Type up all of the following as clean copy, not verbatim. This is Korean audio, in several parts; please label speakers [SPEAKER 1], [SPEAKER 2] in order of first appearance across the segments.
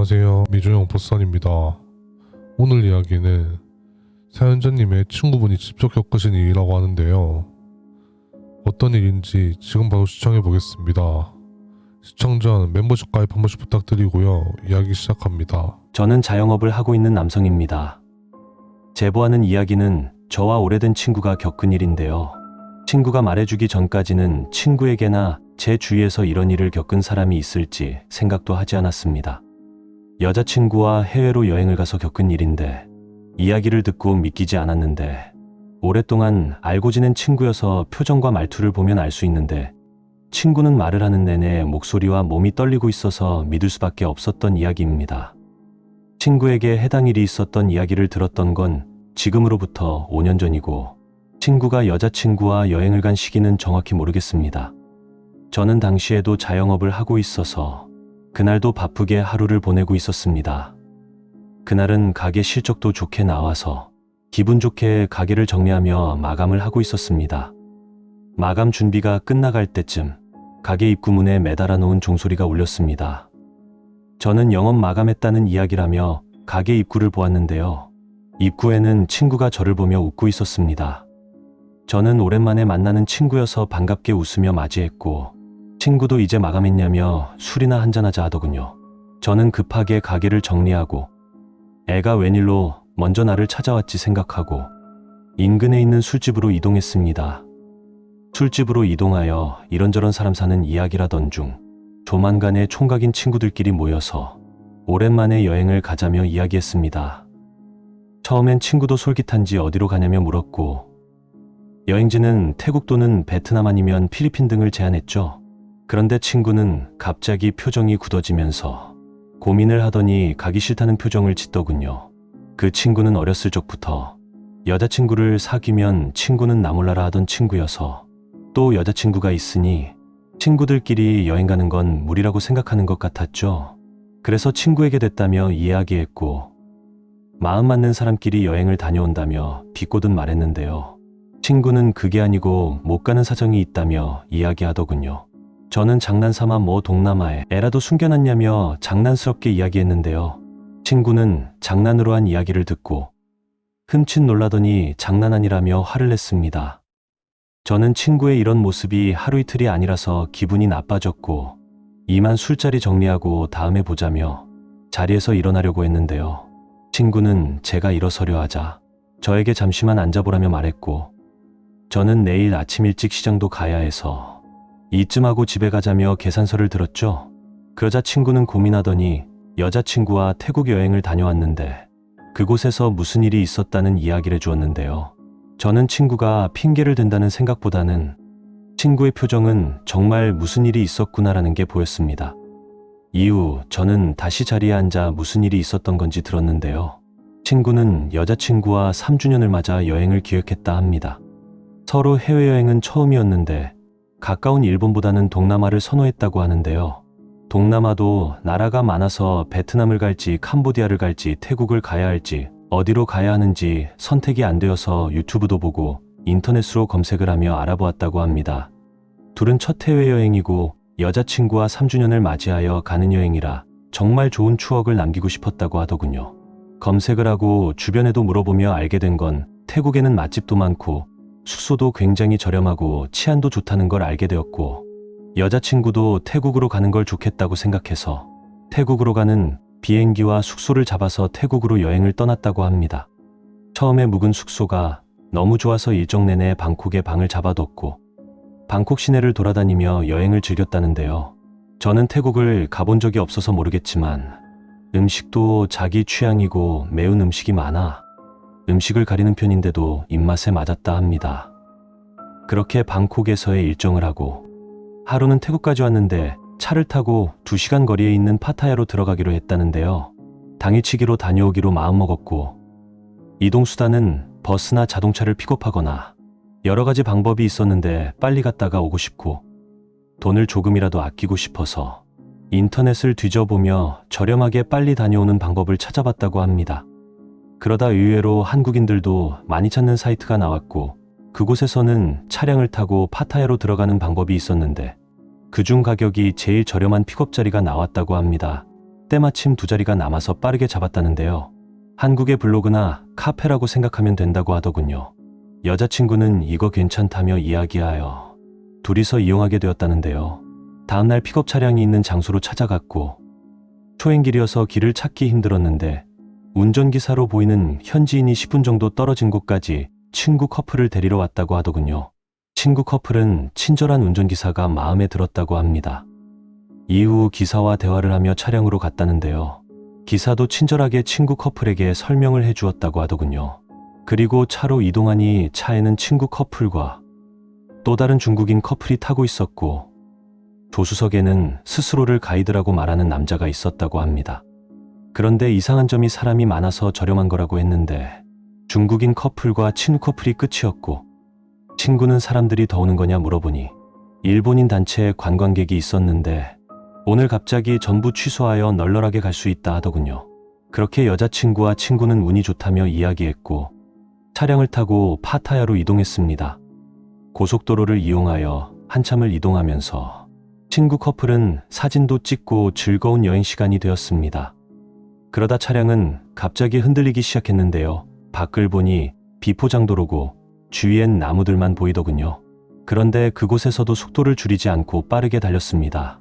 [SPEAKER 1] 안녕하세요. 미주영 보선입니다. 오늘 이야기는 사연자님의 친구분이 직접 겪으신 일이라고 하는데요. 어떤 일인지 지금 바로 시청해 보겠습니다. 시청 전 멤버십 가입 한 번씩 부탁드리고요. 이야기 시작합니다.
[SPEAKER 2] 저는 자영업을 하고 있는 남성입니다. 제보하는 이야기는 저와 오래된 친구가 겪은 일인데요. 친구가 말해주기 전까지는 친구에게나 제 주위에서 이런 일을 겪은 사람이 있을지 생각도 하지 않았습니다. 여자친구와 해외로 여행을 가서 겪은 일인데 이야기를 듣고 믿기지 않았는데 오랫동안 알고 지낸 친구여서 표정과 말투를 보면 알 수 있는데 친구는 말을 하는 내내 목소리와 몸이 떨리고 있어서 믿을 수밖에 없었던 이야기입니다. 친구에게 해당 일이 있었던 이야기를 들었던 건 지금으로부터 5년 전이고 친구가 여자친구와 여행을 간 시기는 정확히 모르겠습니다. 저는 당시에도 자영업을 하고 있어서 그날도 바쁘게 하루를 보내고 있었습니다. 그날은 가게 실적도 좋게 나와서 기분 좋게 가게를 정리하며 마감을 하고 있었습니다. 마감 준비가 끝나갈 때쯤 가게 입구문에 매달아 놓은 종소리가 울렸습니다. 저는 영업 마감했다는 이야기라며 가게 입구를 보았는데요. 입구에는 친구가 저를 보며 웃고 있었습니다. 저는 오랜만에 만나는 친구여서 반갑게 웃으며 맞이했고 친구도 이제 마감했냐며 술이나 한잔하자 하더군요. 저는 급하게 가게를 정리하고 애가 웬일로 먼저 나를 찾아왔지 생각하고 인근에 있는 술집으로 이동했습니다. 술집으로 이동하여 이런저런 사람 사는 이야기라던 중 조만간에 총각인 친구들끼리 모여서 오랜만에 여행을 가자며 이야기했습니다. 처음엔 친구도 솔깃한지 어디로 가냐며 물었고 여행지는 태국 또는 베트남 아니면 필리핀 등을 제안했죠. 그런데 친구는 갑자기 표정이 굳어지면서 고민을 하더니 가기 싫다는 표정을 짓더군요. 그 친구는 어렸을 적부터 여자친구를 사귀면 친구는 나 몰라라 하던 친구여서 또 여자친구가 있으니 친구들끼리 여행 가는 건 무리라고 생각하는 것 같았죠. 그래서 친구에게 됐다며 이야기했고 마음 맞는 사람끼리 여행을 다녀온다며 비꼬듯 말했는데요. 친구는 그게 아니고 못 가는 사정이 있다며 이야기하더군요. 저는 장난삼아 뭐 동남아에 애라도 숨겨놨냐며 장난스럽게 이야기했는데요. 친구는 장난으로 한 이야기를 듣고 흠칫 놀라더니 장난 아니라며 화를 냈습니다. 저는 친구의 이런 모습이 하루 이틀이 아니라서 기분이 나빠졌고 이만 술자리 정리하고 다음에 보자며 자리에서 일어나려고 했는데요. 친구는 제가 일어서려 하자 저에게 잠시만 앉아보라며 말했고 저는 내일 아침 일찍 시장도 가야 해서 이쯤하고 집에 가자며 계산서를 들었죠. 그러자 친구는 고민하더니 여자친구와 태국 여행을 다녀왔는데 그곳에서 무슨 일이 있었다는 이야기를 해주었는데요. 저는 친구가 핑계를 댄다는 생각보다는 친구의 표정은 정말 무슨 일이 있었구나라는 게 보였습니다. 이후 저는 다시 자리에 앉아 무슨 일이 있었던 건지 들었는데요. 친구는 여자친구와 3주년을 맞아 여행을 기획했다 합니다. 서로 해외여행은 처음이었는데 가까운 일본보다는 동남아를 선호했다고 하는데요. 동남아도 나라가 많아서 베트남을 갈지 캄보디아를 갈지 태국을 가야 할지 어디로 가야 하는지 선택이 안 되어서 유튜브도 보고 인터넷으로 검색을 하며 알아보았다고 합니다. 둘은 첫 해외여행이고 여자친구와 3주년을 맞이하여 가는 여행이라 정말 좋은 추억을 남기고 싶었다고 하더군요. 검색을 하고 주변에도 물어보며 알게 된 건 태국에는 맛집도 많고 숙소도 굉장히 저렴하고 치안도 좋다는 걸 알게 되었고 여자친구도 태국으로 가는 걸 좋겠다고 생각해서 태국으로 가는 비행기와 숙소를 잡아서 태국으로 여행을 떠났다고 합니다. 처음에 묵은 숙소가 너무 좋아서 일정 내내 방콕에 방을 잡아뒀고 방콕 시내를 돌아다니며 여행을 즐겼다는데요. 저는 태국을 가본 적이 없어서 모르겠지만 음식도 자기 취향이고 매운 음식이 많아 음식을 가리는 편인데도 입맛에 맞았다 합니다. 그렇게 방콕에서의 일정을 하고 하루는 태국까지 왔는데 차를 타고 2시간 거리에 있는 파타야로 들어가기로 했다는데요. 당일치기로 다녀오기로 마음먹었고 이동수단은 버스나 자동차를 픽업하거나 여러 가지 방법이 있었는데 빨리 갔다가 오고 싶고 돈을 조금이라도 아끼고 싶어서 인터넷을 뒤져보며 저렴하게 빨리 다녀오는 방법을 찾아봤다고 합니다. 그러다 의외로 한국인들도 많이 찾는 사이트가 나왔고 그곳에서는 차량을 타고 파타야로 들어가는 방법이 있었는데 그중 가격이 제일 저렴한 픽업 자리가 나왔다고 합니다. 때마침 두 자리가 남아서 빠르게 잡았다는데요. 한국의 블로그나 카페라고 생각하면 된다고 하더군요. 여자친구는 이거 괜찮다며 이야기하여 둘이서 이용하게 되었다는데요. 다음날 픽업 차량이 있는 장소로 찾아갔고 초행길이어서 길을 찾기 힘들었는데 운전기사로 보이는 현지인이 10분 정도 떨어진 곳까지 친구 커플을 데리러 왔다고 하더군요. 친구 커플은 친절한 운전기사가 마음에 들었다고 합니다. 이후 기사와 대화를 하며 차량으로 갔다는데요. 기사도 친절하게 친구 커플에게 설명을 해주었다고 하더군요. 그리고 차로 이동하니 차에는 친구 커플과 또 다른 중국인 커플이 타고 있었고 조수석에는 스스로를 가이드라고 말하는 남자가 있었다고 합니다. 그런데 이상한 점이 사람이 많아서 저렴한 거라고 했는데 중국인 커플과 친구 커플이 끝이었고 친구는 사람들이 더 오는 거냐 물어보니 일본인 단체의 관광객이 있었는데 오늘 갑자기 전부 취소하여 널널하게 갈 수 있다 하더군요. 그렇게 여자친구와 친구는 운이 좋다며 이야기했고 차량을 타고 파타야로 이동했습니다. 고속도로를 이용하여 한참을 이동하면서 친구 커플은 사진도 찍고 즐거운 여행 시간이 되었습니다. 그러다 차량은 갑자기 흔들리기 시작했는데요. 밖을 보니 비포장도로고 주위엔 나무들만 보이더군요. 그런데 그곳에서도 속도를 줄이지 않고 빠르게 달렸습니다.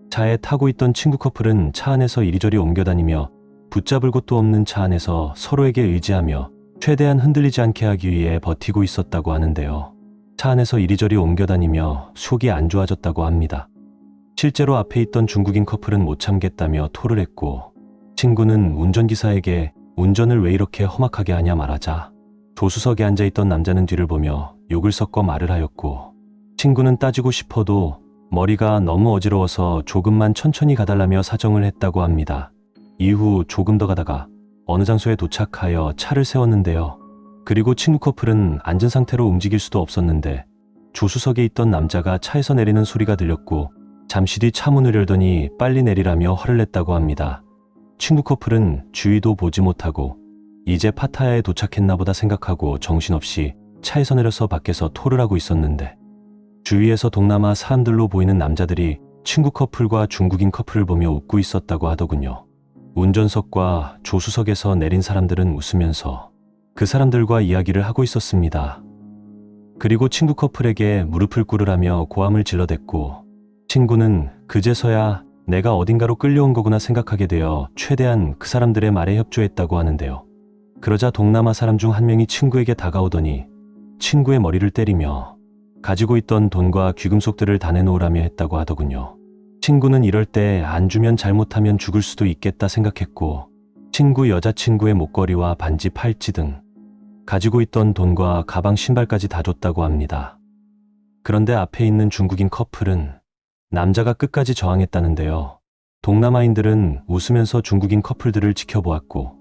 [SPEAKER 2] 차에 타고 있던 친구 커플은 차 안에서 이리저리 옮겨다니며 붙잡을 곳도 없는 차 안에서 서로에게 의지하며 최대한 흔들리지 않게 하기 위해 버티고 있었다고 하는데요. 차 안에서 이리저리 옮겨다니며 속이 안 좋아졌다고 합니다. 실제로 앞에 있던 중국인 커플은 못 참겠다며 토를 했고 친구는 운전기사에게 운전을 왜 이렇게 험악하게 하냐 말하자 조수석에 앉아있던 남자는 뒤를 보며 욕을 섞어 말을 하였고 친구는 따지고 싶어도 머리가 너무 어지러워서 조금만 천천히 가달라며 사정을 했다고 합니다. 이후 조금 더 가다가 어느 장소에 도착하여 차를 세웠는데요. 그리고 친구 커플은 앉은 상태로 움직일 수도 없었는데 조수석에 있던 남자가 차에서 내리는 소리가 들렸고 잠시 뒤 차 문을 열더니 빨리 내리라며 화를 냈다고 합니다. 친구 커플은 주위도 보지 못하고 이제 파타야에 도착했나 보다 생각하고 정신없이 차에서 내려서 밖에서 토를 하고 있었는데 주위에서 동남아 사람들로 보이는 남자들이 친구 커플과 중국인 커플을 보며 웃고 있었다고 하더군요. 운전석과 조수석에서 내린 사람들은 웃으면서 그 사람들과 이야기를 하고 있었습니다. 그리고 친구 커플에게 무릎을 꿇으라며 고함을 질러댔고 친구는 그제서야 내가 어딘가로 끌려온 거구나 생각하게 되어 최대한 그 사람들의 말에 협조했다고 하는데요. 그러자 동남아 사람 중 한 명이 친구에게 다가오더니 친구의 머리를 때리며 가지고 있던 돈과 귀금속들을 다 내놓으라며 했다고 하더군요. 친구는 이럴 때 안 주면 잘못하면 죽을 수도 있겠다 생각했고 친구 여자친구의 목걸이와 반지 팔찌 등 가지고 있던 돈과 가방 신발까지 다 줬다고 합니다. 그런데 앞에 있는 중국인 커플은 남자가 끝까지 저항했다는데요. 동남아인들은 웃으면서 중국인 커플들을 지켜보았고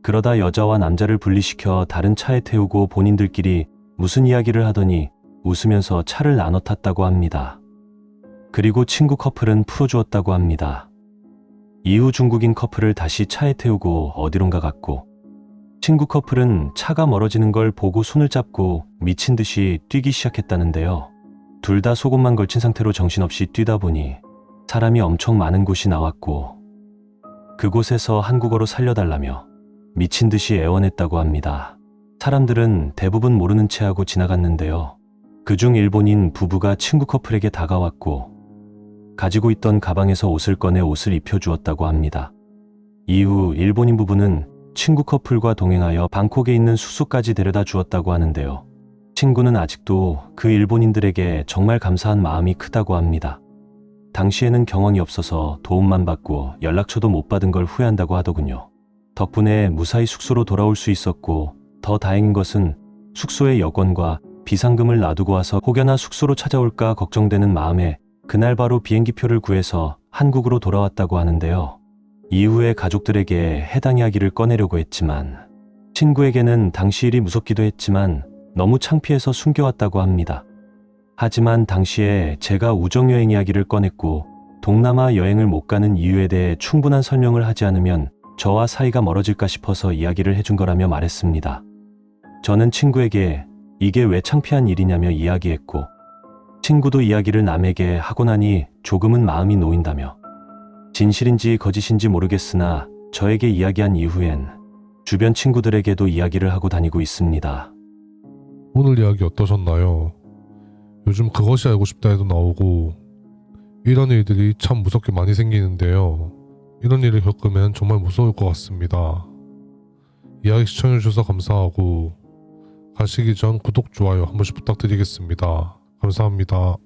[SPEAKER 2] 그러다 여자와 남자를 분리시켜 다른 차에 태우고 본인들끼리 무슨 이야기를 하더니 웃으면서 차를 나눠 탔다고 합니다. 그리고 친구 커플은 풀어주었다고 합니다. 이후 중국인 커플을 다시 차에 태우고 어디론가 갔고 친구 커플은 차가 멀어지는 걸 보고 손을 잡고 미친 듯이 뛰기 시작했다는데요. 둘 다 속옷만 걸친 상태로 정신없이 뛰다 보니 사람이 엄청 많은 곳이 나왔고 그곳에서 한국어로 살려달라며 미친 듯이 애원했다고 합니다. 사람들은 대부분 모르는 채 하고 지나갔는데요. 그중 일본인 부부가 친구 커플에게 다가왔고 가지고 있던 가방에서 옷을 꺼내 옷을 입혀주었다고 합니다. 이후 일본인 부부는 친구 커플과 동행하여 방콕에 있는 숙소까지 데려다 주었다고 하는데요. 친구는 아직도 그 일본인들에게 정말 감사한 마음이 크다고 합니다. 당시에는 경황이 없어서 도움만 받고 연락처도 못 받은 걸 후회한다고 하더군요. 덕분에 무사히 숙소로 돌아올 수 있었고 더 다행인 것은 숙소의 여권과 비상금을 놔두고 와서 혹여나 숙소로 찾아올까 걱정되는 마음에 그날 바로 비행기표를 구해서 한국으로 돌아왔다고 하는데요. 이후에 가족들에게 해당 이야기를 꺼내려고 했지만 친구에게는 당시 일이 무섭기도 했지만 너무 창피해서 숨겨왔다고 합니다. 하지만 당시에 제가 우정여행 이야기를 꺼냈고 동남아 여행을 못 가는 이유에 대해 충분한 설명을 하지 않으면 저와 사이가 멀어질까 싶어서 이야기를 해준 거라며 말했습니다. 저는 친구에게 이게 왜 창피한 일이냐며 이야기했고 친구도 이야기를 남에게 하고 나니 조금은 마음이 놓인다며 진실인지 거짓인지 모르겠으나 저에게 이야기한 이후엔 주변 친구들에게도 이야기를 하고 다니고 있습니다.
[SPEAKER 1] 오늘 이야기 어떠셨나요? 요즘 그것이 알고 싶다에도 나오고 이런 일들이 참 무섭게 많이 생기는데요. 이런 일을 겪으면 정말 무서울 것 같습니다. 이야기 시청해주셔서 감사하고 가시기 전 구독, 좋아요 한 번씩 부탁드리겠습니다. 감사합니다.